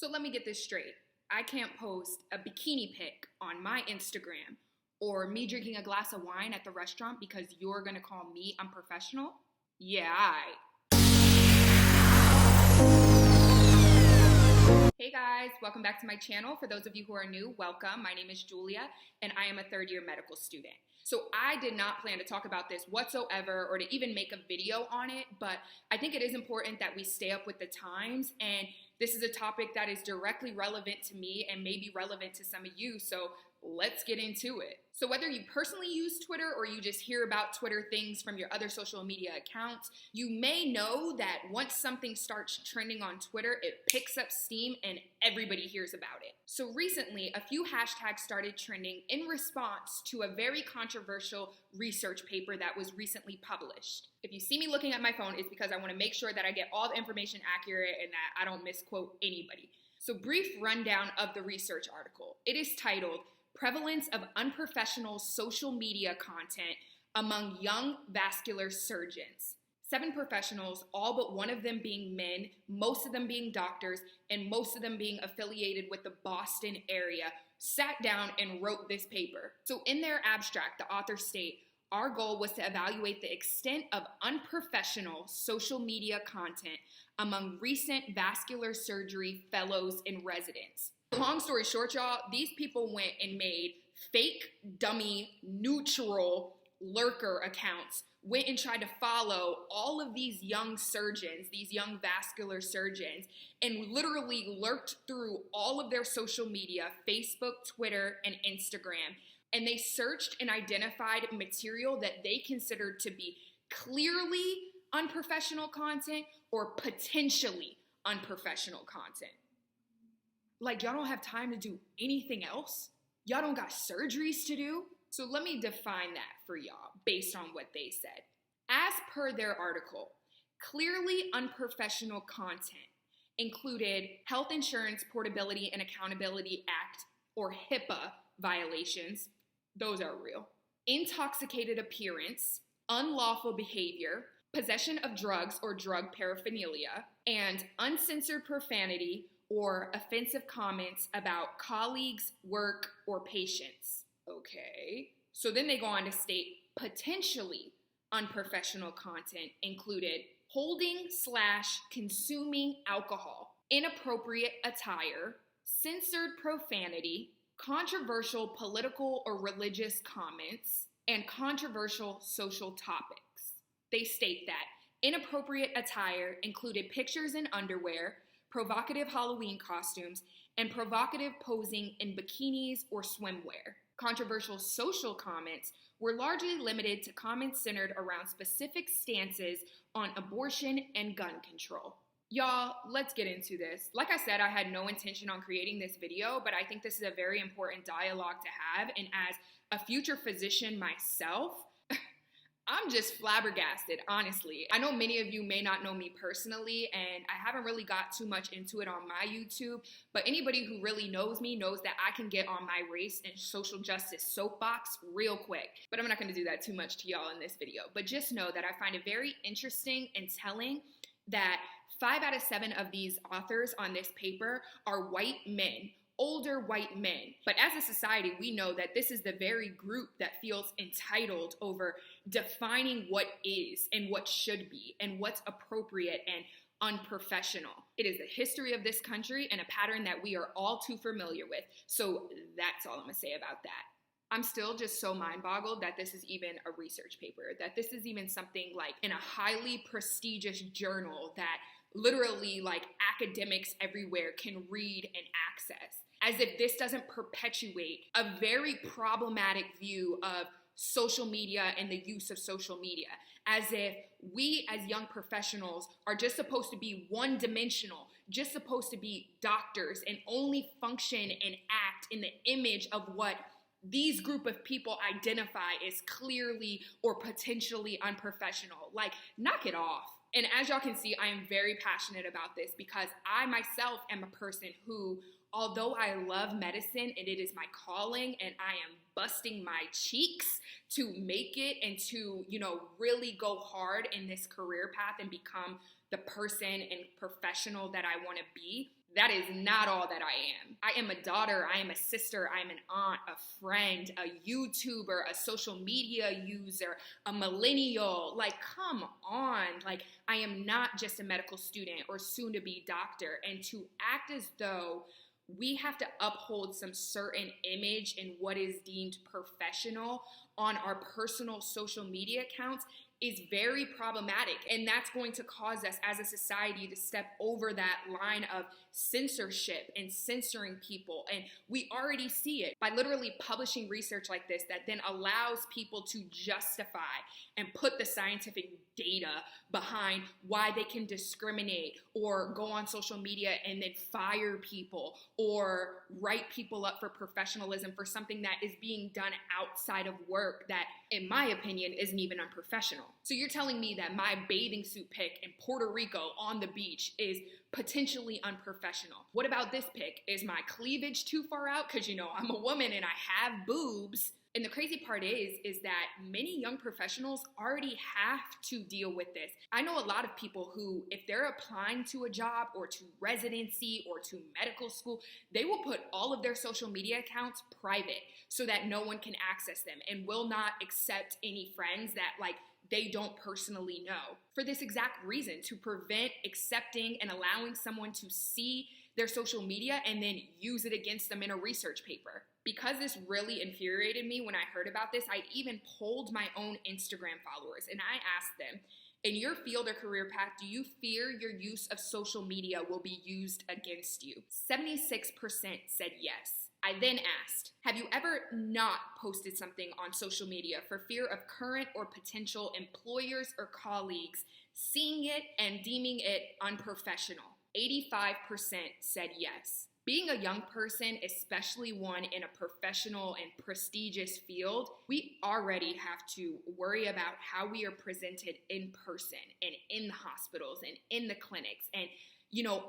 So let me get this straight. I can't post a bikini pic on my Instagram or me drinking a glass of wine at the restaurant because you're gonna call me unprofessional? Yeah, Hey guys, welcome back to my channel. For those of you who are new, welcome. My name is Julia and I am a third-year medical student. So I did not plan to talk about this whatsoever or to even make a video on it, but I think it is important that we stay up with the times, and this is a topic that is directly relevant to me and maybe relevant to some of you, so let's get into it. So whether you personally use Twitter or you just hear about Twitter things from your other social media accounts, you may know that once something starts trending on Twitter, it picks up steam and everybody hears about it. So recently, a few hashtags started trending in response to a very controversial research paper that was recently published. If you see me looking at my phone, it's because I want to make sure that I get all the information accurate and that I don't misquote anybody. So brief rundown of the research article. It is titled, Prevalence of Unprofessional Social Media Content Among Young Vascular Surgeons. 7 professionals, all but one of them being men, most of them being doctors, and most of them being affiliated with the Boston area, sat down and wrote this paper. So in their abstract, the authors state, our goal was to evaluate the extent of unprofessional social media content among recent vascular surgery fellows and residents. Long story short, y'all, these people went and made fake, dummy, neutral lurker accounts, went and tried to follow all of these young surgeons, these young vascular surgeons, and literally lurked through all of their social media, Facebook, Twitter, and Instagram. And they searched and identified material that they considered to be clearly unprofessional content or potentially unprofessional content. Like, y'all don't have time to do anything else? Y'all don't got surgeries to do? So let me define that for y'all based on what they said. As per their article, clearly unprofessional content included Health Insurance Portability and Accountability Act, or HIPAA, violations. Those are real. Intoxicated appearance, unlawful behavior, possession of drugs or drug paraphernalia, and uncensored profanity or offensive comments about colleagues, work, or patients. Okay. So then they go on to state potentially unprofessional content included holding/consuming alcohol, inappropriate attire, censored profanity, controversial political or religious comments, and controversial social topics. They state that inappropriate attire included pictures in underwear, provocative Halloween costumes, and provocative posing in bikinis or swimwear. Controversial social comments were largely limited to comments centered around specific stances on abortion and gun control. Y'all, let's get into this. Like I said, I had no intention on creating this video, but I think this is a very important dialogue to have, and as a future physician myself, I'm just flabbergasted, honestly. I know many of you may not know me personally, and I haven't really got too much into it on my YouTube, but anybody who really knows me knows that I can get on my race and social justice soapbox real quick. But I'm not gonna do that too much to y'all in this video. But just know that I find it very interesting and telling that 5 out of 7 of these authors on this paper are white men, older white men. But as a society, we know that this is the very group that feels entitled over defining what is and what should be and what's appropriate and unprofessional. It is the history of this country and a pattern that we are all too familiar with. So that's all I'm gonna say about that. I'm still just so mind-boggled that this is even a research paper, that this is even something like in a highly prestigious journal that literally like academics everywhere can read and access. As if this doesn't perpetuate a very problematic view of social media and the use of social media. As if we as young professionals are just supposed to be one-dimensional, just supposed to be doctors and only function and act in the image of what these group of people identify as clearly or potentially unprofessional. Like, knock it off. And as y'all can see, I am very passionate about this because I myself am a person who, although I love medicine and it is my calling and I am busting my cheeks to make it and to, really go hard in this career path and become the person and professional that I want to be, That is not all that I am. I am a daughter, I am a sister, I am an aunt, a friend, a YouTuber, a social media user, a millennial. Like, come on. Like, I am not just a medical student or soon to be doctor. And to act as though we have to uphold some certain image in what is deemed professional on our personal social media accounts is very problematic. And that's going to cause us as a society to step over that line of censorship and censoring people. And we already see it by literally publishing research like this that then allows people to justify and put the scientific data behind why they can discriminate or go on social media and then fire people or write people up for professionalism for something that is being done outside of work that, in my opinion, isn't even unprofessional. So you're telling me that my bathing suit pic in Puerto Rico on the beach is potentially unprofessional. What about this pic? Is my cleavage too far out? Because, I'm a woman and I have boobs. And the crazy part is that many young professionals already have to deal with this. I know a lot of people who, if they're applying to a job or to residency or to medical school, they will put all of their social media accounts private so that no one can access them and will not accept any friends that they don't personally know. For this exact reason, to prevent accepting and allowing someone to see their social media and then use it against them in a research paper. Because this really infuriated me when I heard about this, I even polled my own Instagram followers and I asked them, in your field or career path, do you fear your use of social media will be used against you? 76% said yes. I then asked, have you ever not posted something on social media for fear of current or potential employers or colleagues seeing it and deeming it unprofessional? 85% said yes. Being a young person, especially one in a professional and prestigious field, we already have to worry about how we are presented in person and in the hospitals and in the clinics and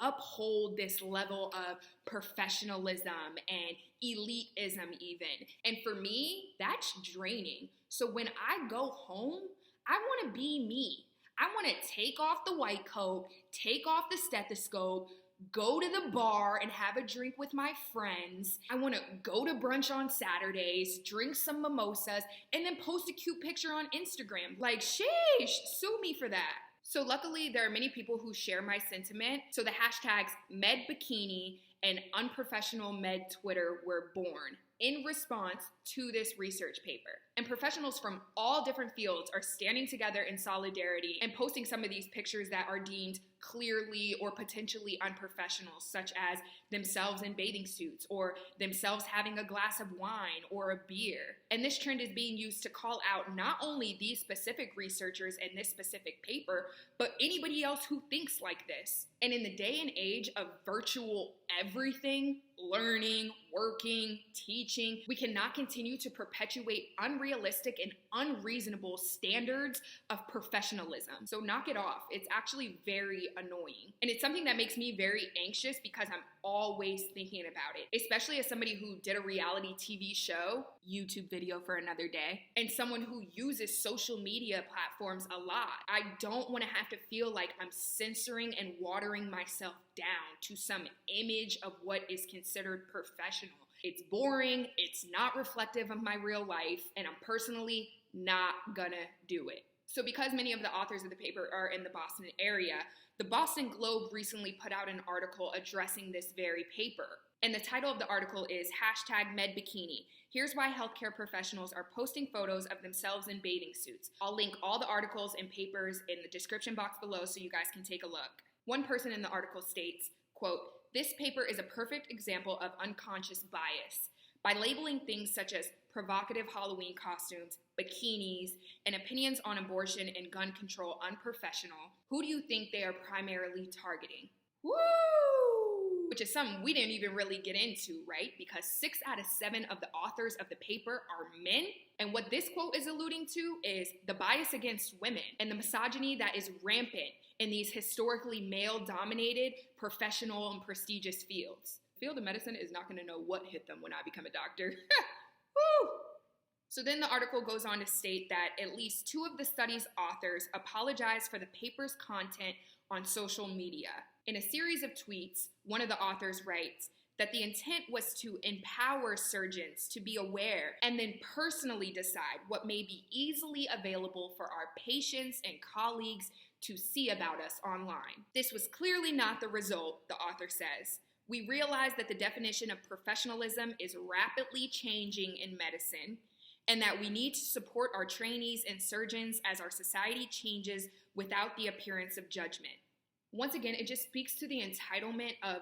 uphold this level of professionalism and elitism even. And for me, that's draining. So when I go home, I want to be me. I want to take off the white coat, take off the stethoscope, go to the bar and have a drink with my friends. I want to go to brunch on Saturdays, drink some mimosas, and then post a cute picture on Instagram. Like, sheesh, sue me for that. So luckily, there are many people who share my sentiment. So the hashtags #MedBikini and Unprofessional Med Twitter were born in response to this research paper. And professionals from all different fields are standing together in solidarity and posting some of these pictures that are deemed clearly or potentially unprofessional, such as themselves in bathing suits or themselves having a glass of wine or a beer. And this trend is being used to call out not only these specific researchers and this specific paper, but anybody else who thinks like this. And in the day and age of virtual everything, learning, working, teaching, we cannot continue to perpetuate unrealistic and unreasonable standards of professionalism. So knock it off. It's actually very annoying. And it's something that makes me very anxious because I'm always thinking about it, especially as somebody who did a reality TV show, YouTube video for another day, and someone who uses social media platforms a lot. I don't want to have to feel like I'm censoring and watering myself down to some image of what is considered professional. It's boring, it's not reflective of my real life, and I'm personally not gonna do it. So because many of the authors of the paper are in the Boston area, the Boston Globe recently put out an article addressing this very paper. And the title of the article is #MedBikini. Here's why healthcare professionals are posting photos of themselves in bathing suits. I'll link all the articles and papers in the description box below so you guys can take a look. One person in the article states, quote, "This paper is a perfect example of unconscious bias. By labeling things such as provocative Halloween costumes, bikinis, and opinions on abortion and gun control unprofessional, who do you think they are primarily targeting?" Woo! Which is something we didn't even really get into, right? Because 6 out of 7 of the authors of the paper are men. And what this quote is alluding to is the bias against women and the misogyny that is rampant in these historically male-dominated, professional, and prestigious fields. The field of medicine is not going to know what hit them when I become a doctor. Woo! So then the article goes on to state that at least 2 of the study's authors apologized for the paper's content on social media. In a series of tweets, one of the authors writes that the intent was to empower surgeons to be aware and then personally decide what may be easily available for our patients and colleagues to see about us online. This was clearly not the result, the author says. We realize that the definition of professionalism is rapidly changing in medicine, and that we need to support our trainees and surgeons as our society changes without the appearance of judgment. Once again, it just speaks to the entitlement of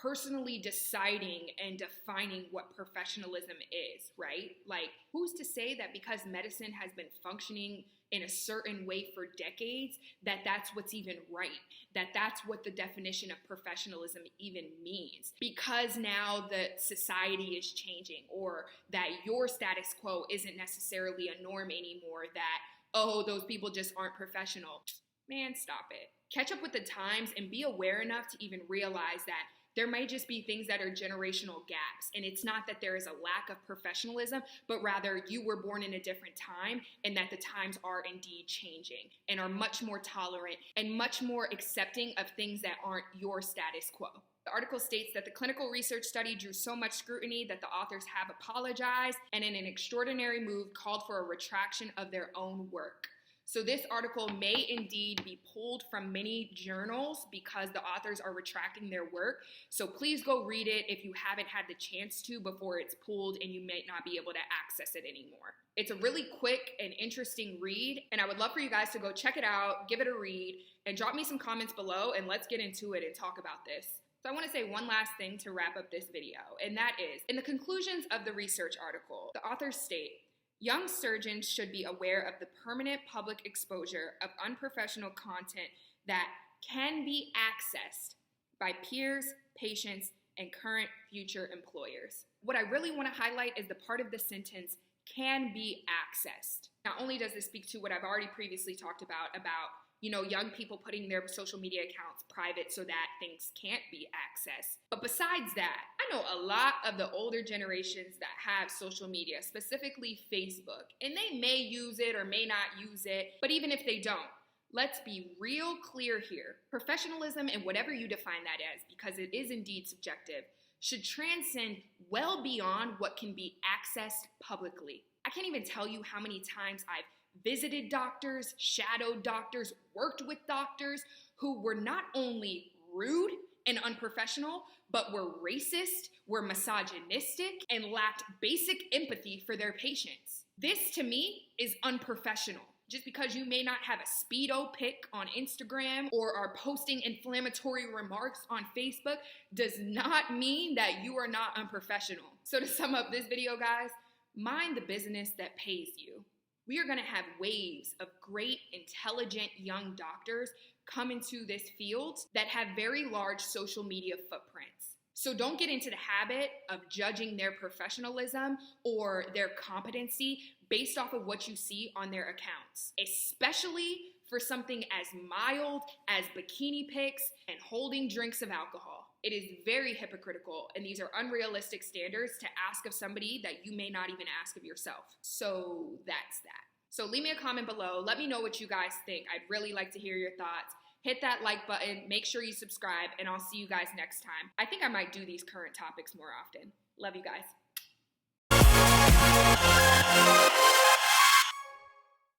personally deciding and defining what professionalism is, right? Like, who's to say that because medicine has been functioning in a certain way for decades, that that's what's even right, that that's what the definition of professionalism even means? Because now the society is changing, or that your status quo isn't necessarily a norm anymore, that, oh, those people just aren't professional. Man, stop it. Catch up with the times and be aware enough to even realize that there may just be things that are generational gaps. And it's not that there is a lack of professionalism, but rather you were born in a different time, and that the times are indeed changing and are much more tolerant and much more accepting of things that aren't your status quo. The article states that the clinical research study drew so much scrutiny that the authors have apologized and in an extraordinary move called for a retraction of their own work. So this article may indeed be pulled from many journals because the authors are retracting their work. So please go read it if you haven't had the chance to before it's pulled and you may not be able to access it anymore. It's a really quick and interesting read, and I would love for you guys to go check it out, give it a read, and drop me some comments below, and let's get into it and talk about this. So I want to say one last thing to wrap up this video, and that is, in the conclusions of the research article, the authors state, young surgeons should be aware of the permanent public exposure of unprofessional content that can be accessed by peers, patients, and current future employers. What I really want to highlight is the part of the sentence, can be accessed. Not only does this speak to what I've already previously talked about young people putting their social media accounts private so that things can't be accessed. But besides that, I know a lot of the older generations that have social media, specifically Facebook, and they may use it or may not use it, but even if they don't, let's be real clear here. Professionalism, and whatever you define that as, because it is indeed subjective, should transcend well beyond what can be accessed publicly. I can't even tell you how many times I've visited doctors, shadowed doctors, worked with doctors who were not only rude and unprofessional, but were racist, were misogynistic, and lacked basic empathy for their patients. This, to me, is unprofessional. Just because you may not have a Speedo pic on Instagram or are posting inflammatory remarks on Facebook does not mean that you are not unprofessional. So to sum up this video, guys, mind the business that pays you. We are going to have waves of great, intelligent young doctors come into this field that have very large social media footprints. So don't get into the habit of judging their professionalism or their competency based off of what you see on their accounts, especially for something as mild as bikini pics and holding drinks of alcohol. It is very hypocritical, and these are unrealistic standards to ask of somebody that you may not even ask of yourself. So that's that. So leave me a comment below. Let me know what you guys think. I'd really like to hear your thoughts. Hit that like button, make sure you subscribe, and I'll see you guys next time. I think I might do these current topics more often. Love you guys.